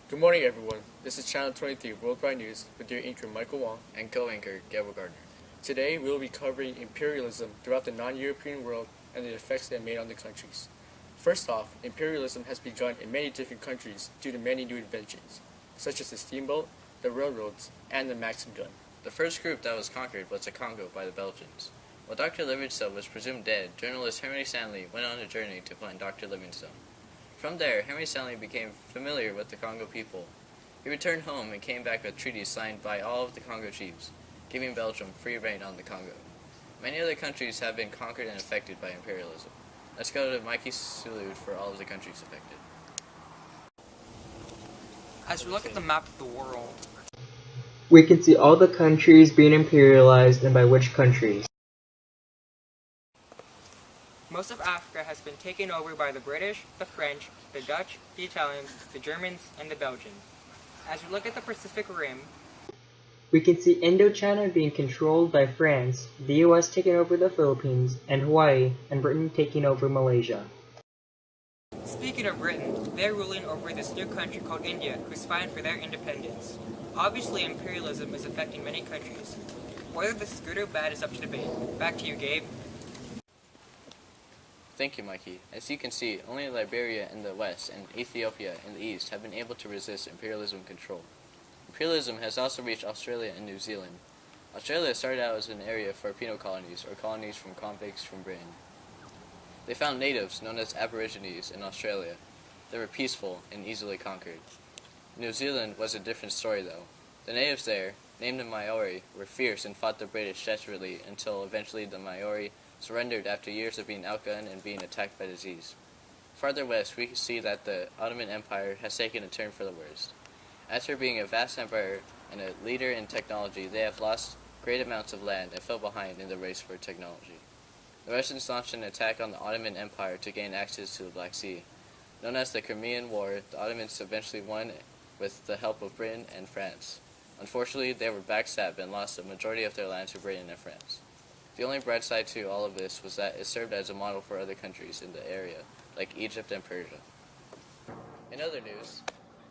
Good morning, everyone. This is Channel 23 Worldwide News with your anchor Michael Wong and co-anchor Gabriel Gardner. Today, we will be covering imperialism throughout the non-European world and the effects it made on the countries. First off, imperialism has begun in many different countries due to many new inventions, such as the steamboat, the railroads, and the Maxim gun. The first group that was conquered was the Congo by the Belgians. While Dr. Livingstone was presumed dead, journalist Henry Stanley went on a journey to find Dr. Livingstone. From there, Henry Stanley became familiar with the Congo people. He returned home and came back with treaties signed by all of the Congo chiefs, giving Belgium free reign on the Congo. Many other countries have been conquered and affected by imperialism. Let's go to Mikey's salute for all of the countries affected. As we look at the map of the world, we can see all the countries being imperialized and by which countries. most of Africa has been taken over by the British, the French, the Dutch, the Italians, the Germans, and the Belgians. As we look at the Pacific Rim, we can see Indochina being controlled by France, the US taking over the Philippines and Hawaii, and Britain taking over Malaysia. Speaking of Britain, they're ruling over this new country called India, who's fighting for their independence. Obviously, imperialism is affecting many countries. Whether this is good or bad is up to debate. Back to you, Gabe. Thank you, Mikey. As you can see, only Liberia in the west and Ethiopia in the east have been able to resist imperialism control. Imperialism has also reached Australia and New Zealand. Australia started out as an area for penal colonies, or colonies from convicts from Britain. They found natives, known as Aborigines, in Australia. They were peaceful and easily conquered. New Zealand was a different story, though. The natives there, named the Maori, were fierce and fought the British desperately until eventually the Maori surrendered after years of being outgunned and being attacked by disease. Farther west, we can see that the Ottoman Empire has taken a turn for the worst. After being a vast empire and a leader in technology, they have lost great amounts of land and fell behind in the race for technology. The Russians launched an attack on the Ottoman Empire to gain access to the Black Sea. Known as the Crimean War, the Ottomans eventually won with the help of Britain and France. Unfortunately, they were backstabbed and lost the majority of their land to Britain and France. The only bright side to all of this was that it served as a model for other countries in the area, like Egypt and Persia. In other news,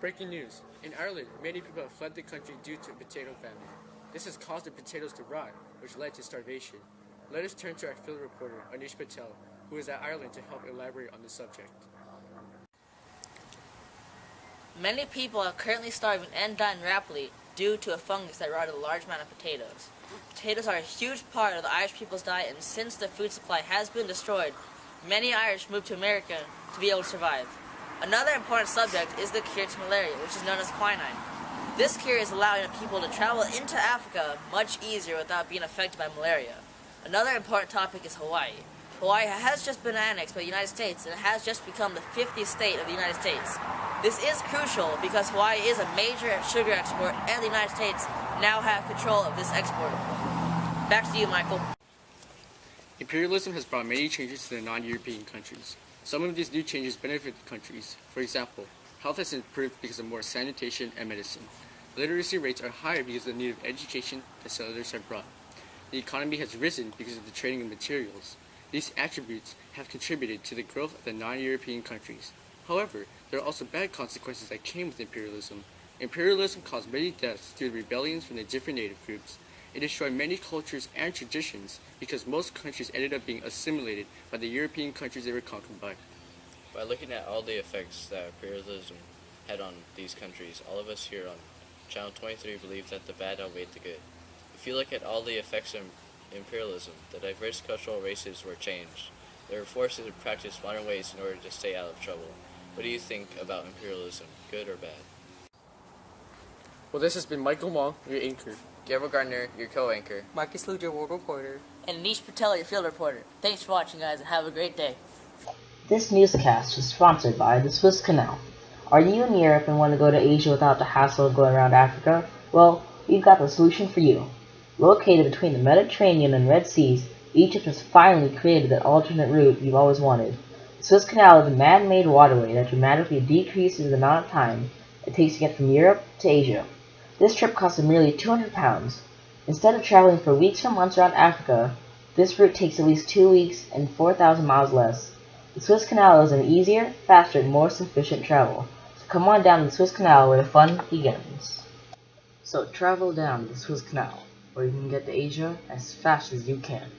breaking news. In Ireland, many people have fled the country due to a potato famine. This has caused the potatoes to rot, which led to starvation. Let us turn to our field reporter, Anish Patel, who is at Ireland to help elaborate on the subject. Many people are currently starving and dying rapidly due to a fungus that rotted a large amount of potatoes. Potatoes are a huge part of the Irish people's diet, and since the food supply has been destroyed, many Irish moved to America to be able to survive. Another important subject is the cure to malaria, which is known as quinine. This cure is allowing people to travel into Africa much easier without being affected by malaria. Another important topic is Hawaii. Hawaii has just been annexed by the United States and has just become the 50th state of the United States. This is crucial because Hawaii is a major sugar export and the United States now have control of this export. Back to you, Michael. Imperialism has brought many changes to the non-European countries. Some of these new changes benefit the countries. For example, health has improved because of more sanitation and medicine. Literacy rates are higher because of the need of education that settlers have brought. The economy has risen because of the trading of materials. These attributes have contributed to the growth of the non-European countries. However, there are also bad consequences that came with imperialism. Imperialism caused many deaths due to rebellions from the different native groups. It destroyed many cultures and traditions because most countries ended up being assimilated by the European countries they were conquered by. by looking at all the effects that imperialism had on these countries, all of us here on Channel 23 believe that the bad outweighed the good. If you look at all the effects of imperialism, the diverse cultural races were changed. They were forced to practice modern ways in order to stay out of trouble. What do you think about imperialism, good or bad? Well, this has been Michael Wong, your anchor. Gabriel Gardner, your co-anchor. Mikey Sluja, world reporter. And Anish Patel, your field reporter. Thanks for watching, guys, and have a great day. This newscast was sponsored by the Suez Canal. Are you in Europe and want to go to Asia without the hassle of going around Africa? Well, we've got the solution for you. Located between the Mediterranean and Red Seas, Egypt has finally created that alternate route you've always wanted. The Suez Canal is a man-made waterway that dramatically decreases the amount of time it takes to get from Europe to Asia. This trip costs merely £200. Instead of traveling for weeks or months around Africa, this route takes at least 2 weeks and 4,000 miles less. The Suez Canal is an easier, faster, and more sufficient travel, so Come on down the Suez Canal where the fun begins. So travel down the Suez Canal, where you can get to Asia as fast as you can.